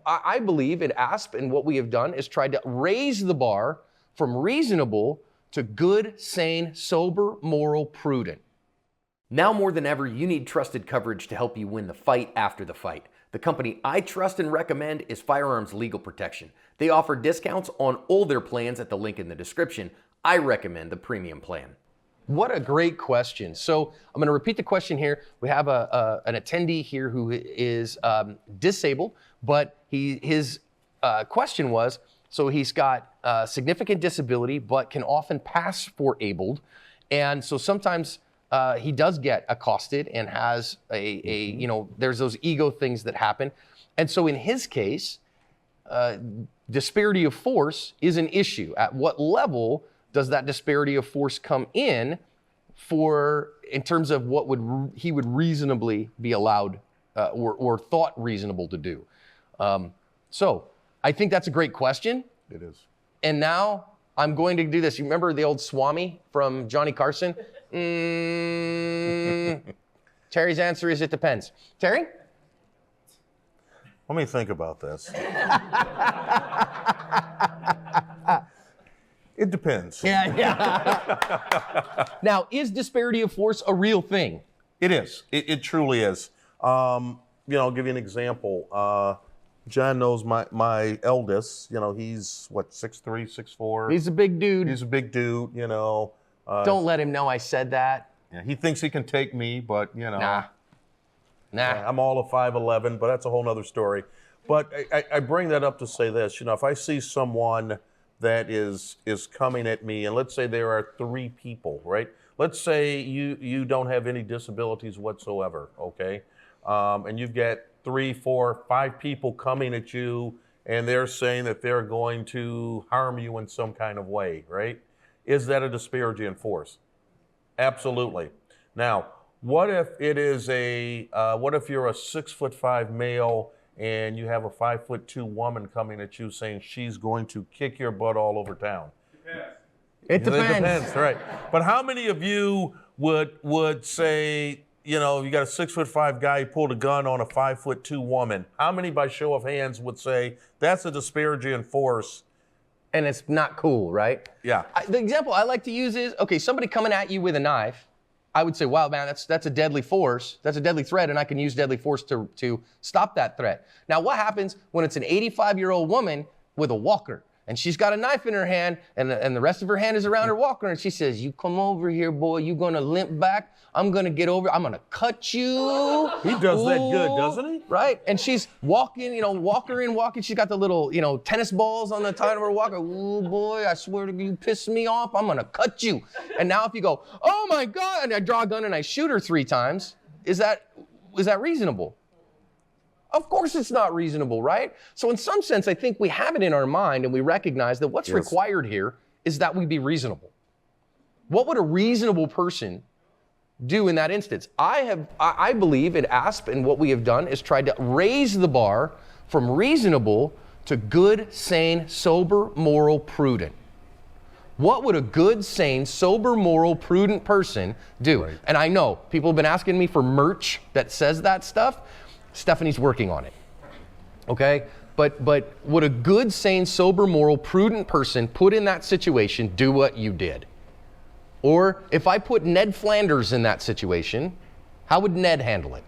I believe at ASP and what we have done is tried to raise the bar from reasonable to good, sane, sober, moral, prudent. Now more than ever, you need trusted coverage to help you win the fight after the fight. The company I trust and recommend is Firearms Legal Protection. They offer discounts on all their plans at the link in the description. I recommend the premium plan. What a great question. So I'm going to repeat the question here. We have an attendee here who is disabled, but his question was, so he's got significant disability, but can often pass for abled. And so sometimes he does get accosted and has there's those ego things that happen. And so in his case, disparity of force is an issue. At what level does that disparity of force come in in terms of what he would reasonably be allowed or thought reasonable to do? So I think that's a great question. It is. And now I'm going to do this. You remember the old Swami from Johnny Carson? Terry's answer is it depends. Terry? Let me think about this. It depends. Yeah. Now, is disparity of force a real thing? It is. It truly is. I'll give you an example. John knows my eldest. He's what, 6'3", 6'4". He's a big dude. He's a big dude. Don't let him know I said that. Yeah, he thinks he can take me, but Nah. I'm all of 5'11", but that's a whole nother story. But I bring that up to say this. If I see someone that is coming at me, and let's say there are 3 people, right? Let's say you don't have any disabilities whatsoever, okay? And you've got 3, 4, 5 people coming at you, and they're saying that they're going to harm you in some kind of way, right? Is that a disparity in force? Absolutely. Now, what if it is what if you're a 6'5" male and you have a 5'2" woman coming at you saying she's going to kick your butt all over town? It depends. It depends, right? But how many of you would say, you got a 6'5" guy who pulled a gun on a 5'2" woman? How many, by show of hands, would say that's a disparity in force? And it's not cool, right? Yeah. The example I like to use is, okay, somebody coming at you with a knife, I would say, wow, man, that's a deadly force. That's a deadly threat, and I can use deadly force to stop that threat. Now, what happens when it's an 85-year-old woman with a walker, and she's got a knife in her hand, and the rest of her hand is around her walker, and she says, you come over here, boy, you gonna limp back, I'm gonna get over, I'm gonna cut you. He does that good, doesn't he? Right, and she's walking, walking, she's got the little, tennis balls on the side of her walker. Ooh, boy, I swear to you, piss me off, I'm gonna cut you. And now if you go, oh my God, and I draw a gun and I shoot her 3 times, is that reasonable? Of course it's not reasonable, right? So in some sense, I think we have it in our mind and we recognize that what's required here is that we be reasonable. What would a reasonable person do in that instance? I believe at ASP and what we have done is tried to raise the bar from reasonable to good, sane, sober, moral, prudent. What would a good, sane, sober, moral, prudent person do? Right. And I know people have been asking me for merch that says that stuff. Stephanie's working on it, okay? But would a good, sane, sober, moral, prudent person put in that situation do what you did? Or if I put Ned Flanders in that situation, how would Ned handle it?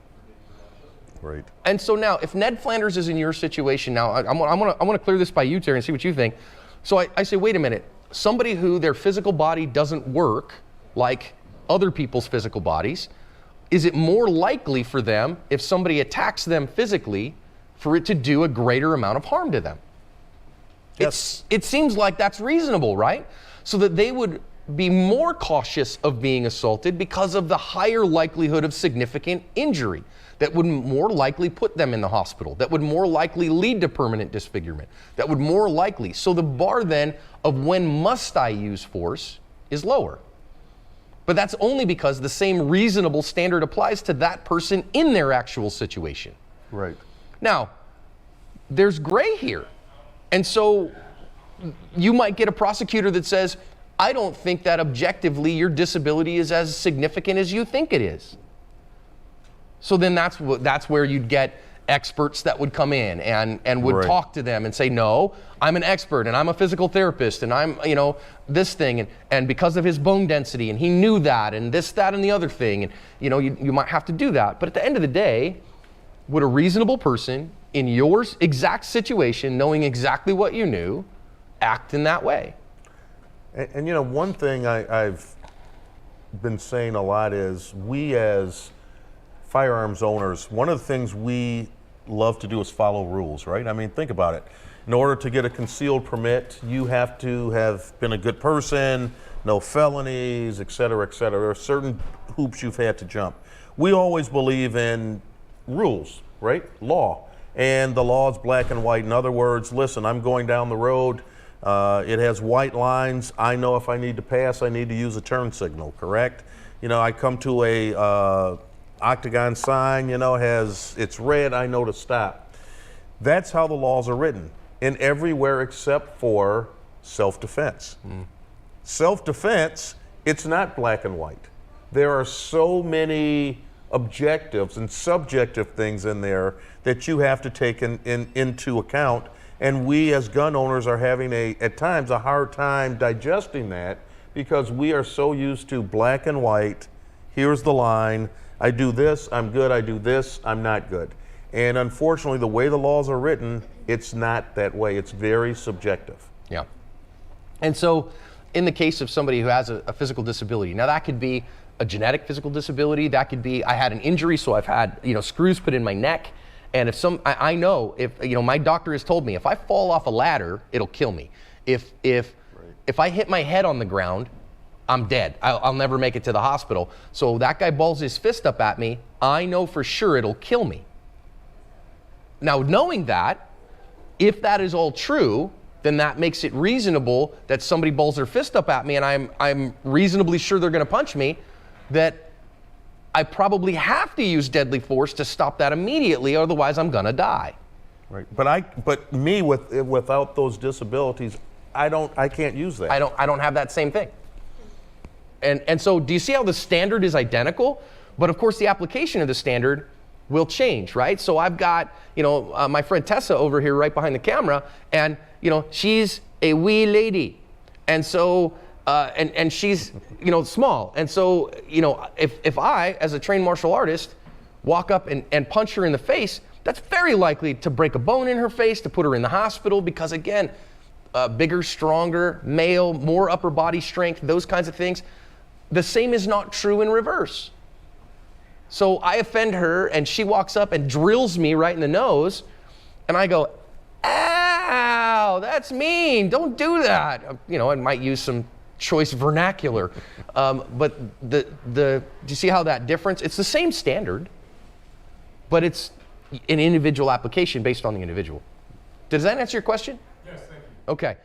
Right. And so now, if Ned Flanders is in your situation, now I want to clear this by you, Terry, and see what you think. So I say, wait a minute. Somebody who their physical body doesn't work like other people's physical bodies, is it more likely for them, if somebody attacks them physically, for it to do a greater amount of harm to them? Yes. It seems like that's reasonable, right? So that they would be more cautious of being assaulted because of the higher likelihood of significant injury that would more likely put them in the hospital, that would more likely lead to permanent disfigurement, that would more likely. So the bar then of when must I use force is lower. But that's only because the same reasonable standard applies to that person in their actual situation. Right. Now, there's gray here. And so you might get a prosecutor that says, I don't think that objectively your disability is as significant as you think it is. So then that's where you'd get experts that would come in and would Right. talk to them and say, no, I'm an expert and I'm a physical therapist and I'm, this thing. And because of his bone density, and he knew that, and this, that, and the other thing. And, you might have to do that. But at the end of the day, would a reasonable person in your exact situation, knowing exactly what you knew, act in that way? And one thing I've been saying a lot is, we as firearms owners, one of the things we love to do is follow rules, right? I mean, think about it. In order to get a concealed permit, you have to have been a good person, no felonies, et cetera, et cetera. There are certain hoops you've had to jump. We always believe in rules, right? Law. And the law is black and white. In other words, listen, I'm going down the road. It has white lines. I know if I need to pass, I need to use a turn signal, correct? I come to a octagon sign, it's red, I know to stop. That's how the laws are written in everywhere except for self-defense. Self-defense, it's not black and white. There are so many objectives and subjective things in there that you have to take into account. And we as gun owners are having at times a hard time digesting that, because we are so used to black and white. Here's the line. I do this, I'm good. I do this, I'm not good. And unfortunately, the way the laws are written, it's not that way. It's very subjective. Yeah. And so in the case of somebody who has a physical disability, now that could be a genetic physical disability. That could be, I had an injury, so I've had, screws put in my neck. And I know if, my doctor has told me, if I fall off a ladder, it'll kill me. If I hit my head on the ground, I'm dead. I'll never make it to the hospital. So that guy balls his fist up at me, I know for sure it'll kill me. Now, knowing that, if that is all true, then that makes it reasonable that somebody balls their fist up at me and I'm reasonably sure they're gonna punch me, that I probably have to use deadly force to stop that immediately, otherwise I'm gonna die. Right. But me without those disabilities, I can't use that. I don't have that same thing. And so do you see how the standard is identical? But of course the application of the standard will change, right? So I've got, my friend Tessa over here right behind the camera, and she's a wee lady. And so, and she's, small. And so, if I, as a trained martial artist, walk up and punch her in the face, that's very likely to break a bone in her face, to put her in the hospital, because again, bigger, stronger, male, more upper body strength, those kinds of things. The same is not true in reverse. So I offend her and she walks up and drills me right in the nose, and I go, ow, that's mean, don't do that. I might use some choice vernacular. But do you see how that difference? It's the same standard, but it's an individual application based on the individual. Does that answer your question? Yes, thank you. Okay.